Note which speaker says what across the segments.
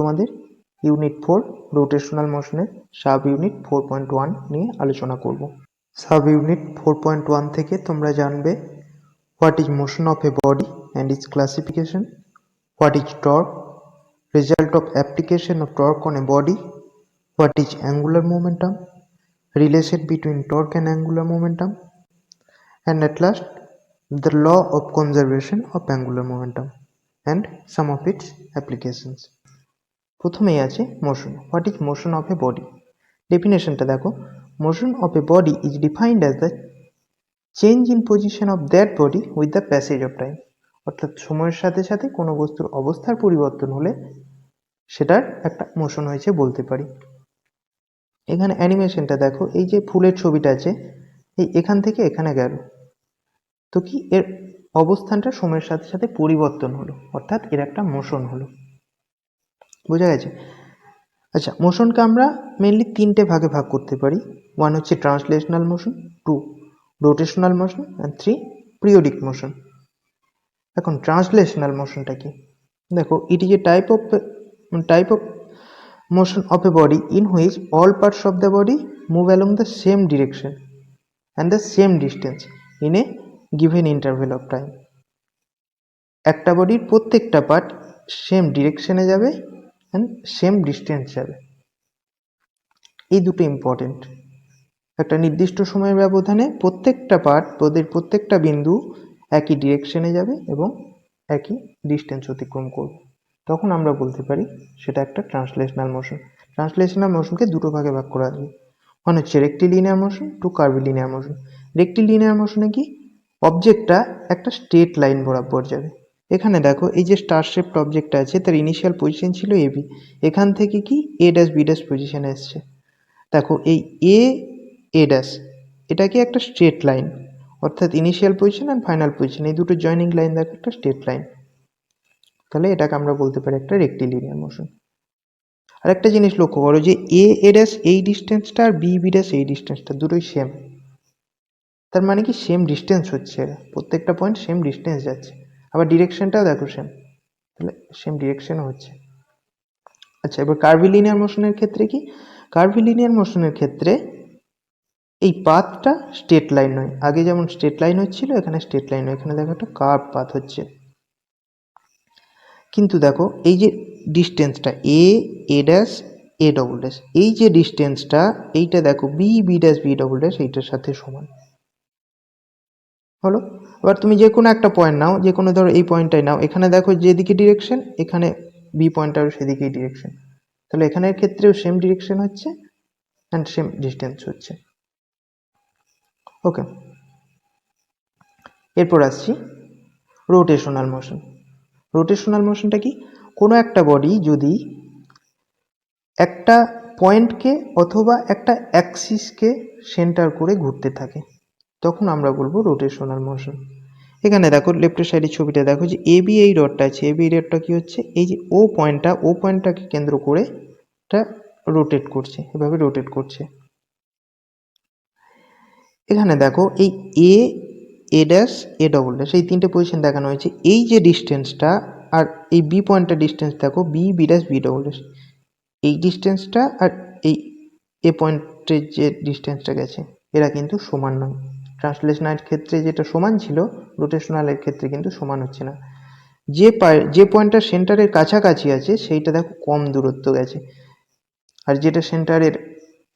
Speaker 1: তোমাদের unit 4 rotational মোশনের sub unit 4.1 নিয়ে আলোচনা করব। সাব ইউনিট 4.1 থেকে তোমরা জানবে what is motion of a body and it's classification, what is torque, result of application of torque on a body, what is angular momentum, relation between torque and angular momentum, and at last the law of conservation of angular momentum and some of its applications. প্রথমেই আছে motion. What is motion of a body? ডেফিনেশনটা দেখো, motion of a body is defined as the change in position of that body with the passage of time. অর্থাৎ সময়ের সাথে সাথে কোনো বস্তুর অবস্থার পরিবর্তন হলে সেটার একটা মোশন হয়েছে বলতে পারি। এখানে অ্যানিমেশনটা দেখো, এই যে ফুলের ছবিটা আছে, এই এখান থেকে এখানে গেল, তো কি এর অবস্থানটা সময়ের সাথে সাথে পরিবর্তন হলো, অর্থাৎ এর একটা মোশন হলো। বোঝা গেছে? আচ্ছা, মোশনকে আমরা মেনলি তিনটে ভাগে ভাগ করতে পারি। ওয়ান হচ্ছে translational motion, two rotational motion, and three periodic motion. এখন ট্রান্সলেশনাল মোশনটা কি? দেখো, it is a type of motion of a body in which all parts of the body move along the same direction and the same distance in a given interval of time. একটা বডির প্রত্যেকটা part same ডিরেকশনে যাবে and same distance যাবে। এই দুটো important. একটা নির্দিষ্ট সময়ের ব্যবধানে প্রত্যেকটা পার্ট, বডির প্রত্যেকটা বিন্দু একই ডিরেকশনে যাবে এবং একই ডিস্টেন্স অতিক্রম করবে, তখন আমরা বলতে পারি সেটা একটা ট্রান্সলেশনাল মোশন। ট্রান্সলেশনাল মোশনকে দুটো ভাগে ভাগ করা যায়। ওয়ান হচ্ছে rectilinear motion, two curvilinear motion. Rectilinear মোশনে কি অবজেক্টটা একটা স্ট্রেট লাইন বরাবর যাবে। এখানে দেখো, এই যে স্টার শেপড অবজেক্টটা আছে তার ইনিশিয়াল পজিশন ছিল এ বি, এখান থেকে কি এ ড্যাশ বি ড্যাশ পজিশনে এসছে। দেখো, এই এ ড্যাশ এটা কি একটা স্ট্রেট লাইন, অর্থাৎ initial position and final position এই দুটো জয়নিং লাইন দেখো একটা স্ট্রেট লাইন, তাহলে এটাকে আমরা বলতে পারি একটা রেক্টিলিনিয়ার মোশন। আর একটা জিনিস লক্ষ্য করো যে এ ড্যাশ এই ডিস্টেন্সটা আর বি ড্যাশ এই ডিস্টেন্সটা দুটোই সেম, তার মানে কি সেম ডিস্টেন্স হচ্ছে, প্রত্যেকটা পয়েন্ট সেম ডিস্টেন্স যাচ্ছে। আবার ডিরেকশনটাও দেখো সেম, তাহলে সেম ডিরেকশনও হচ্ছে। আচ্ছা, এবার কার্ভিলিনিয়ার মোশনের ক্ষেত্রে কি? কার্ভিলিনিয়ার মোশনের ক্ষেত্রে এই পাথটা স্ট্রেট লাইন নয়, আগে যেমন স্ট্রেট লাইন হচ্ছিল এখানে স্ট্রেট লাইন নয়, এখানে দেখো একটা কার্ভ পাথ হচ্ছে। কিন্তু দেখো, এই যে ডিস্টেন্সটা A dash A double dash, এই যে ডিস্টেন্সটা এইটা দেখো B dash B double dash এইটার সাথে সমান হলো। এবার তুমি যে কোনো একটা পয়েন্ট নাও, যে কোনো ধরো এই পয়েন্টটাই নাও, এখানে দেখো যেদিকে ডিরেকশন, এখানে বি পয়েন্টটারও সেদিকেই ডিরেকশন, তাহলে এখানের ক্ষেত্রেও সেম ডিরেকশন হচ্ছে অ্যান্ড সেম ডিস্টেন্স হচ্ছে। ওকে, এরপর আসছি রোটেশনাল মোশন। রোটেশনাল মোশনটা কি? কোনো একটা বডি যদি একটা পয়েন্টকে অথবা একটা অ্যাক্সিসকে সেন্টার করে ঘুরতে থাকে, তখন আমরা বলবো রোটেশনাল মোশন। এখানে দেখো লেফটের সাইডের ছবিটা দেখো, যে এ বি এই রডটা আছে, এ বি রডটা কি হচ্ছে, এই যে ও পয়েন্টটাকে কেন্দ্র করে এটা রোটেট করছে, এভাবে রোটেট করছে। এখানে দেখো এই এ ড্যাশ এ ডবল ড্যাশ এই তিনটে পজিশন দেখানো হয়েছে। এই যে ডিস্টেন্সটা আর এই বি পয়েন্টের ডিস্টেন্স দেখো B dash B double dash, এই ডিস্টেন্সটা আর এই এ পয়েন্টের যে ডিস্টেন্সটা গেছে এরা কিন্তু সমান নয়। ট্রান্সলেশনালের ক্ষেত্রে যেটা সমান ছিল, রোটেশনালের ক্ষেত্রে কিন্তু সমান হচ্ছে না। যে পয়েন্টটা সেন্টারের কাছাকাছি আছে সেইটা দেখো কম দূরত্ব গেছে, আর যেটা সেন্টারের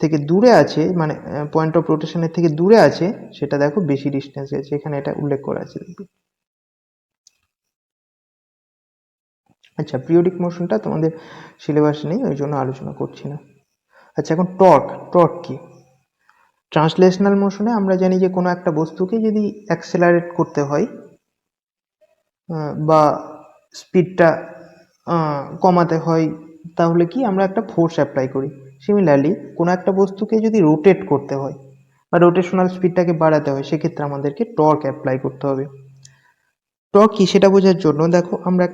Speaker 1: থেকে দূরে আছে, মানে পয়েন্ট অফ রোটেশনের থেকে দূরে আছে, সেটা দেখো বেশি ডিস্টেন্স গেছে। এখানে এটা উল্লেখ করা আছে, দেখবে। আচ্ছা, পিরিয়ডিক মোশনটা তোমাদের সিলেবাসে নেই, ওই জন্য আলোচনা করছি না। আচ্ছা, এখন টর্ক কি? ট্রান্সলেশনাল মোশনে আমরা জানি যে কোনো একটা বস্তুকে যদি অ্যাক্সেলারেট করতে হয় বা স্পিডটা কমাতে হয়, তাহলে কি আমরা একটা ফোর্স অ্যাপ্লাই করি। সিমিলারলি কোনো একটা বস্তুকে যদি রোটেট করতে হয় বা রোটেশনাল স্পিডটাকে বাড়াতে হয়, সেক্ষেত্রে আমাদেরকে টর্ক অ্যাপ্লাই করতে হবে। টর্ক কি সেটা বোঝার জন্য দেখো, আমরা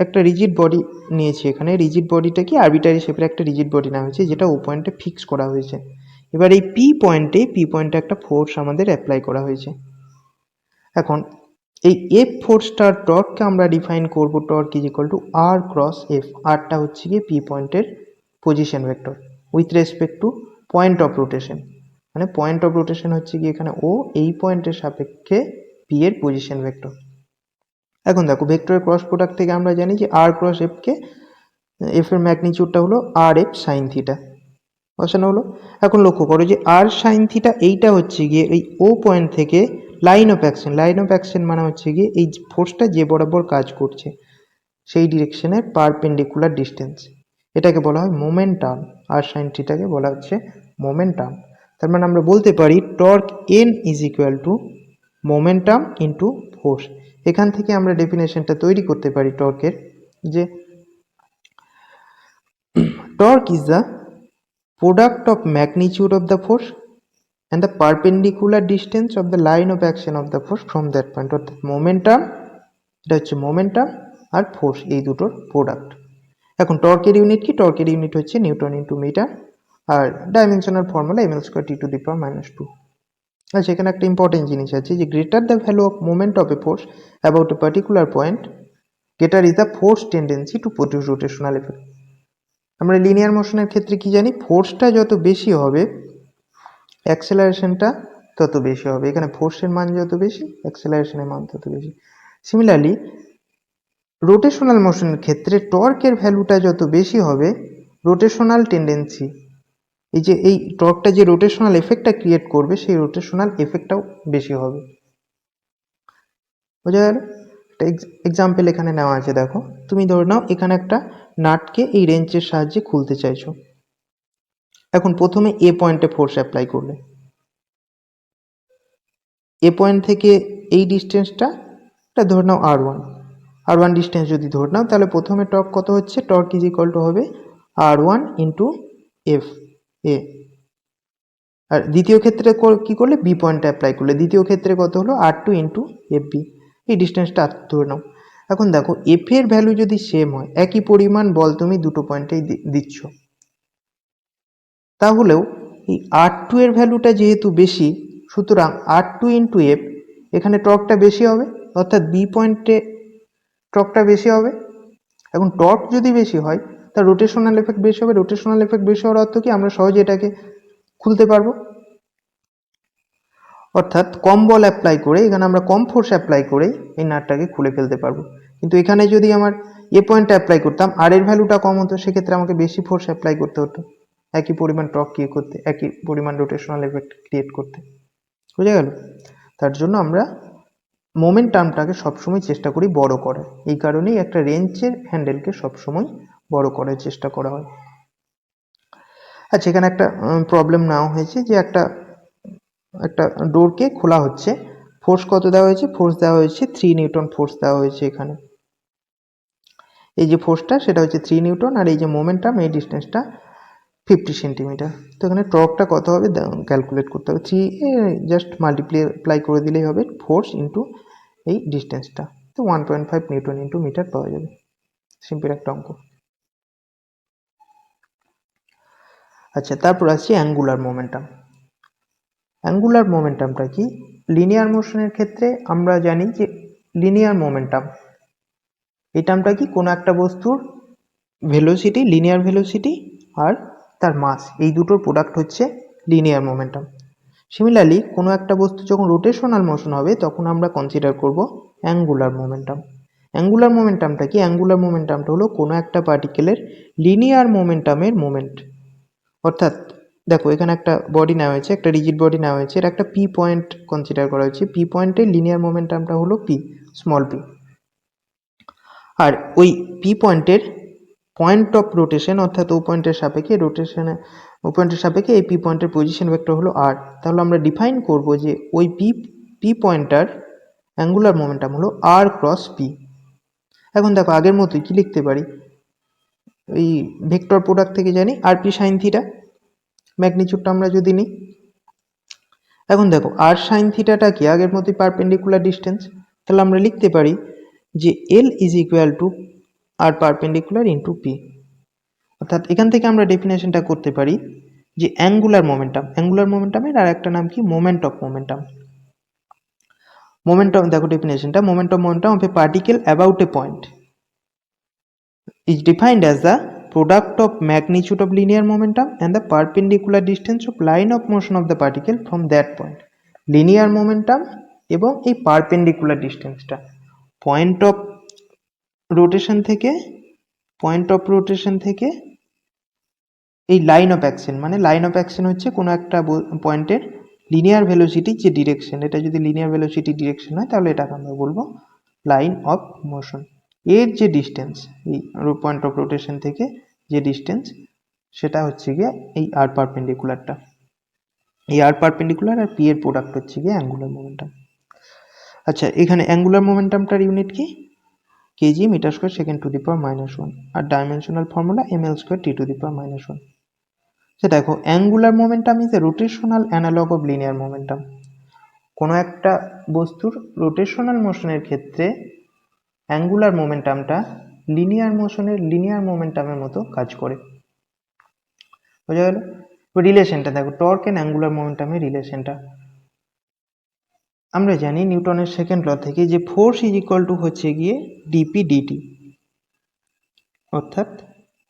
Speaker 1: একটা রিজিড বডি নিয়েছি। এখানে রিজিড বডিটা কি আরবিটারি শেপের একটা রিজিড বডি নেওয়া হয়েছে, যেটা ও পয়েন্টে ফিক্স করা হয়েছে। এবার এই পি পয়েন্টে একটা ফোর্স আমাদের অ্যাপ্লাই করা হয়েছে। এখন এই এফ ফোর্সটার টর্ককে আমরা ডিফাইন করব torque is equal to R cross F. আরটা হচ্ছে গিয়ে পি পয়েন্টের position vector with respect to point of rotation, মানে পয়েন্ট অফ রোটেশন হচ্ছে গিয়ে এখানে ও, এই পয়েন্টের সাপেক্ষে পি এর পজিশন ভেক্টর। এখন দেখো ভেক্টরের ক্রস প্রোডাক্ট থেকে আমরা জানি যে আর ক্রস এফ কে, এফ এর ম্যাগনিচিউডটা হলো আর এফ সাইন থিটা, বসানো হলো। এখন লক্ষ্য করো যে আর সাইন থিটা এইটা হচ্ছে গিয়ে এই ও পয়েন্ট থেকে line of action, line of action মানে হচ্ছে গিয়ে এই ফোর্সটা যে বরাবর কাজ করছে সেই ডিরেকশনের পারপেন্ডিকুলার ডিস্টেন্স, এটাকে বলা হয় মোমেন্টাম। আর সাইন থিটাকে বলা হচ্ছে মোমেন্টাম। তার মানে আমরা বলতে পারি torque N is equal two momentum into force. এখান থেকে আমরা ডেফিনেশনটা তৈরি করতে পারি টর্কের, যে torque is the product of magnitude of the force and the perpendicular distance of the line of action of the force from that point, অর্থাৎ momentum, এটা হচ্ছে মোমেন্টাম আর ফোর্স এই দুটোর প্রোডাক্ট। এখন টর্কের ইউনিট কি? টর্কের ইউনিট হচ্ছে নিউটন ইন্টু মিটার, আর dimensional formula M L square T to the power -2। আচ্ছা, এখানে একটা ইম্পর্টেন্ট জিনিস আছে যে greater the value of moment of a force about a particular point, greater is the force tendency to produce rotational effect. আমরা linear মোশনের ক্ষেত্রে কি জানি? ফোর্সটা যত বেশি হবে অ্যাক্সেলারেশনটা তত বেশি হবে। এখানে ফোর্সের মান যত বেশি অ্যাক্সেলারেশনের মান তত বেশি। সিমিলারলি রোটেশনাল মোশনের ক্ষেত্রে টর্কের ভ্যালুটা যত বেশি হবে রোটেশনাল টেন্ডেন্সি, এই যে এই টর্কটা যে রোটেশনাল এফেক্টটা ক্রিয়েট করবে সেই রোটেশনাল এফেক্টটাও বেশি হবে। বোঝা গেল? একটা এক্সাম্পল এখানে নেওয়া আছে, দেখো তুমি ধরে নাও এখানে একটা নাটকে এই রেঞ্চের সাহায্যে খুলতে চাইছো। এখন প্রথমে এ পয়েন্টে ফোর্স অ্যাপ্লাই করলে, এ পয়েন্ট থেকে এই ডিস্টেন্সটা এটা ধরে নাও আর ওয়ান ডিস্টেন্স যদি ধরে নাও, তাহলে প্রথমে টর্ক কত হচ্ছে? টর্ক ইজ ইকুয়াল টু হবে আর1 ইন্টু এফ এ। আর দ্বিতীয় ক্ষেত্রে কি করলে? বি পয়েন্টে অ্যাপ্লাই করলে, দ্বিতীয় ক্ষেত্রে কত হলো? আর2 ইন্টু এফ বি, এই ডিস্টেন্সটা ধরে নাও। এখন দেখো এফ এর ভ্যালু যদি সেম হয়, একই পরিমাণ বল তুমি দুটো পয়েন্টেই দিচ্ছ, তাহলেও এই আর2 এর ভ্যালুটা যেহেতু বেশি, সুতরাং আর2 ইন্টু এফ, এখানে টর্কটা বেশি হবে, অর্থাৎ বি পয়েন্টে টর্কটা বেশি হবে। এখন টর্ক যদি বেশি হয় তার রোটেশনাল এফেক্ট বেশি হবে, রোটেশনাল এফেক্ট বেশি হওয়ার অর্থ কি? আমরা সহজে এটাকে খুলতে পারবো, অর্থাৎ কম বল অ্যাপ্লাই করে, এখানে আমরা কম ফোর্স অ্যাপ্লাই করেই এই নাটটাকে খুলে ফেলতে পারবো। কিন্তু এখানে যদি আমার এ পয়েন্টে অ্যাপ্লাই করতাম, আর এর ভ্যালুটা কম হতো, সেক্ষেত্রে আমাকে বেশি ফোর্স অ্যাপ্লাই করতে হতো একই পরিমাণ টর্ক ক্রিয়েট করতে, একই পরিমাণ রোটেশনাল এফেক্ট ক্রিয়েট করতে। বুঝে গেল? তার জন্য আমরা মোমেন্ট টার্মটাকে সবসময় চেষ্টা করি বড় করার, এই কারণেই একটা রেঞ্চের হ্যান্ডেলকে সবসময় বড় করার চেষ্টা করা হয়। আচ্ছা, এখানে একটা প্রবলেম নেওয়া হয়েছে যে একটা ডোরকে খোলা হচ্ছে, ফোর্স কত দেওয়া হয়েছে? ফোর্স দেওয়া হয়েছে 3 নিউটন ফোর্স দেওয়া হয়েছে এখানে। এই যে ফোর্সটা সেটা হচ্ছে 3 নিউটন, আর এই যে মোমেন্টাম এই ডিস্টেন্সটা 50 সেন্টিমিটার। তো এখানে টর্কটা কত হবে ক্যালকুলেট করতে হবে। 3 জাস্ট মাল্টিপ্লাই করে দিলেই হবে ফোর্স ইন্টু এই ডিস্টেন্সটা, তো 1.5 নিউটন ইন্টু মিটার পাওয়া যাবে। সিম্পল একটা অঙ্ক। আচ্ছা, তারপর আসছি অ্যাঙ্গুলার মোমেন্টাম। অ্যাঙ্গুলার মোমেন্টামটা কি? লিনিয়ার মোশনের ক্ষেত্রে আমরা জানি যে লিনিয়ার মোমেন্টাম, এই টার্মটা কি? কোনো একটা বস্তুর ভেলোসিটি, লিনিয়ার ভেলোসিটি আর তার মাস, এই দুটোর প্রোডাক্ট হচ্ছে লিনিয়ার মোমেন্টাম। সিমিলারলি কোনো একটা বস্তু যখন রোটেশনাল মোশন হবে তখন আমরা কনসিডার করব অ্যাঙ্গুলার মোমেন্টাম। অ্যাঙ্গুলার মোমেন্টামটা কি? অ্যাঙ্গুলার মোমেন্টামটা হলো কোনো একটা পার্টিকেলের লিনিয়ার মোমেন্টামের মোমেন্ট। অর্থাৎ দেখো এখানে একটা বডি নেওয়া হয়েছে, একটা রিজিড বডি নেওয়া হয়েছে, এর একটা পি পয়েন্ট কনসিডার করা হয়েছে, পি পয়েন্টের লিনিয়ার মোমেন্টামটা হলো পি, স্মল পি। আর ওই পি পয়েন্টের পয়েন্ট অফ রোটেশন, অর্থাৎ ও পয়েন্টের সাপেক্ষে এই পি পয়েন্টের পজিশন ভেক্টর হলো আর। তাহলে আমরা ডিফাইন করব যে ওই পি পয়েন্টার অ্যাঙ্গুলার মোমেন্টাম হলো আর ক্রস পি। এখন দেখো আগের মতোই কি লিখতে পারি? এই ভেক্টর প্রোডাক্ট থেকে জানি আর পি সাইন থিটা, ম্যাগনিচিউডটা আমরা যদি নিই। এখন দেখো আর সাইন থিটাটা কি? আগের মতোই পারপেন্ডিকুলার ডিস্টেন্স, তাহলে আমরা লিখতে পারি যে এল is equal to R perpendicular into P. অর্থাৎ এখান থেকে আমরা ডেফিনেশনটা করতে পারি যে অ্যাঙ্গুলার মোমেন্টামের আর একটা নাম কি? Moment of momentum. momentum, দেখো ডেফিনেশনটা, momentum of a particle about a point is defined as the product of magnitude of linear momentum and the perpendicular distance of line of motion of the particle from that point. linear momentum এবং এই perpendicular ডিস্টেন্সটা point of rotation থেকে এই line of action, মানে line of action হচ্ছে কোনো একটা পয়েন্টের লিনিয়ার ভেলোসিটির যে ডিরেকশন, এটা যদি লিনিয়ার ভেলোসিটি ডিরেকশন হয় তাহলে এটাকে আমরা বলবো লাইন অফ মোশন। এর যে ডিস্টেন্স, এই পয়েন্ট অফ রোটেশন থেকে যে ডিস্টেন্স, সেটা হচ্ছে গিয়ে এই আর পারপেন্ডিকুলারটা। এই আর পারপেন্ডিকুলার আর পি এর প্রোডাক্ট হচ্ছে গিয়ে অ্যাঙ্গুলার মোমেন্টাম। আচ্ছা, এখানে অ্যাঙ্গুলার মোমেন্টামটার ইউনিট কি? Kg metre square second to the power -1, আর dimensional formula ml square T to the power -1। সে দেখো, angular momentum is a rotational analog of linear momentum. কোনো একটা বস্তুর রোটেশনাল মোশনের ক্ষেত্রে অ্যাঙ্গুলার মোমেন্টামটা লিনিয়ার মোমেন্টামের মতো কাজ করে। বোঝা গেল? রিলেশনটা দেখো, টর্ক এন্ড অ্যাঙ্গুলার মোমেন্টামের রিলেশনটা আমরা জানি নিউটনের সেকেন্ড ল থেকে, যে ফোর্স ইজ ইকুয়াল টু হচ্ছে গিয়ে ডিপি ডিটি, অর্থাৎ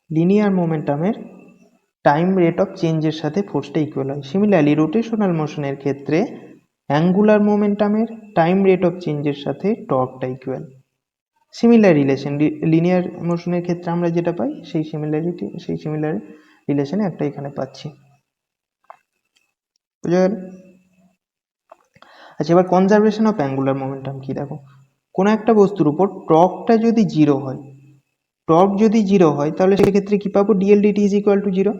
Speaker 1: লিনিয়ার মোমেন্টামের টাইম রেট অফ চেঞ্জের সাথে ফোর্সটা ইকুয়াল হয়। সিমিলারলি রোটেশনাল মোশনের ক্ষেত্রে অ্যাঙ্গুলার মোমেন্টামের টাইম রেট অফ চেঞ্জের সাথে টর্কটা ইকুয়াল। সিমিলার রিলেশন, লিনিয়ার মোশনের ক্ষেত্রে আমরা যেটা পাই সেই সিমিলার রিলেশনে একটা এখানে পাচ্ছি। বুঝা গেল? আচ্ছা, এবার কনজারভেশন অফ অ্যাঙ্গুলার মোমেন্টাম কি দেখো, কোনো একটা বস্তুর উপর টর্কটা যদি জিরো হয়, তাহলে সেক্ষেত্রে কি পাবো? DL DT is equal to zero.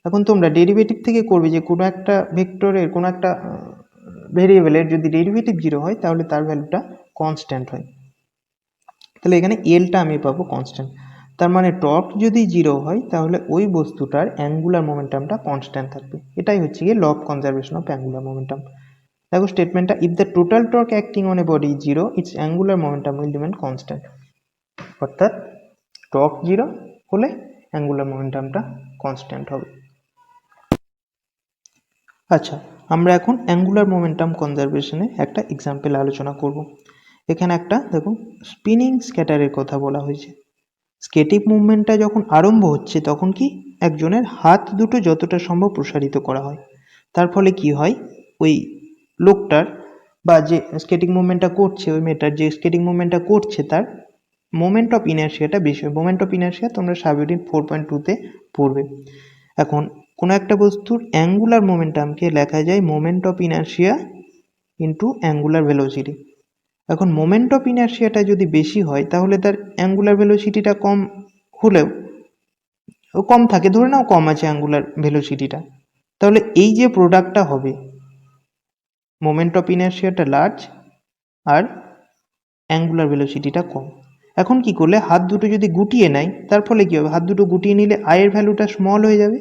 Speaker 1: এখন তোমরা ডেরিভেটিভ থেকে করবে যে কোনো একটা ভেক্টরের, কোনো একটা ভেরিয়েবলের যদি ডেরিভেটিভ জিরো হয় তাহলে তার ভ্যালুটা কনস্ট্যান্ট হয়। তাহলে এখানে এলটা আমি পাবো কনস্ট্যান্ট। তার মানে টর্ক যদি জিরো হয় তাহলে ওই বস্তুটার অ্যাঙ্গুলার মোমেন্টামটা কনস্ট্যান্ট থাকবে। এটাই হচ্ছে গিয়ে law of conservation of angular momentum. দেখো স্টেটমেন্টটা, if the total torque acting on a body is zero, its angular momentum will remain constant. অর্থাৎ টর্ক জিরো হলে অ্যাঙ্গুলার মোমেন্টামটা কনস্ট্যান্ট হবে। আচ্ছা, আমরা এখন অ্যাঙ্গুলার মোমেন্টাম কনজারভেশনে একটা এক্সাম্পল আলোচনা করব। এখানে একটা দেখুন স্পিনিং স্ক্যাটারের কথা বলা হয়েছে। স্কেটিং মুভমেন্টটা যখন আরম্ভ হচ্ছে তখন কি একজনের হাত দুটো যতটা সম্ভব প্রসারিত করা হয়। তার ফলে কি হয়, ওই লোকটার বা যে স্কেটিং মুভমেন্টটা করছে, ওই মেয়েটার যে স্কেটিং মুভমেন্টটা করছে তার মোমেন্ট অফ ইনার্শিয়াটা বেশি হয়। মোমেন্ট অফ ইনার্শিয়া তোমরা সাব ইউনিট 4.2-তে পড়বে। এখন কোনো একটা বস্তুর অ্যাঙ্গুলার মোমেন্টামকে লেখা যায় moment of inertia into angular velocity. এখন মোমেন্ট অফ ইনার্শিয়াটা যদি বেশি হয় তাহলে তার অ্যাঙ্গুলার ভেলোসিটিটা কম হলেও কম থাকে, ধরে নাও কম আছে অ্যাঙ্গুলার ভেলোসিটিটা, তাহলে এই যে প্রোডাক্টটা হবে, মোমেন্ট অফ ইনার্শিয়াটা লার্জ আর অ্যাঙ্গুলার ভেলোসিটিটা কম। এখন কি করলে, হাত দুটো যদি গুটিয়ে নেয় তার ফলে কি হবে, হাত দুটো গুটিয়ে নিলে আয়ের ভ্যালুটা স্মল হয়ে যাবে।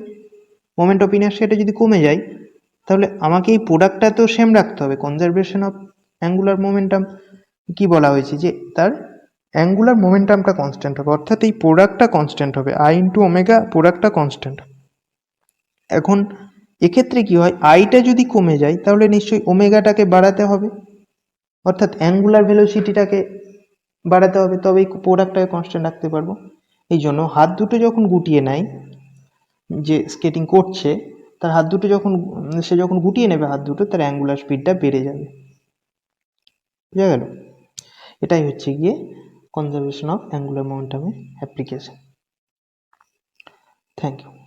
Speaker 1: মোমেন্ট অফ ইনার্শিয়াটা যদি কমে যায় তাহলে আমাকে এই প্রোডাক্টটা তো সেম রাখতে হবে। কনজারভেশন অফ অ্যাঙ্গুলার মোমেন্টাম কি বলা হয়েছে, যে তার অ্যাঙ্গুলার মোমেন্টামটা কনস্ট্যান্ট হবে, অর্থাৎ এই প্রোডাক্টটা কনস্ট্যান্ট হবে, আই ইন্টু ওমেগা, প্রোডাক্টটা কনস্ট্যান্ট। এখন এক্ষেত্রে কি হয়, আইটা যদি কমে যায় তাহলে নিশ্চয়ই ওমেগাটাকে বাড়াতে হবে, অর্থাৎ অ্যাঙ্গুলার ভেলোসিটিটাকে বাড়াতে হবে, তবেই প্রোডাক্টটাকে কনস্ট্যান্ট রাখতে পারবো। এই জন্য হাত দুটো যখন গুটিয়ে নেয়, যে স্কেটিং করছে তার হাত দুটো সে যখন গুটিয়ে নেবে হাত দুটো, তার অ্যাঙ্গুলার স্পিডটা বেড়ে যাবে। বুঝা গেল? এটাই হচ্ছে গিয়ে কনজারভেশন অফ অ্যাঙ্গুলার মোমেন্টামের অ্যাপ্লিকেশন। Thank you.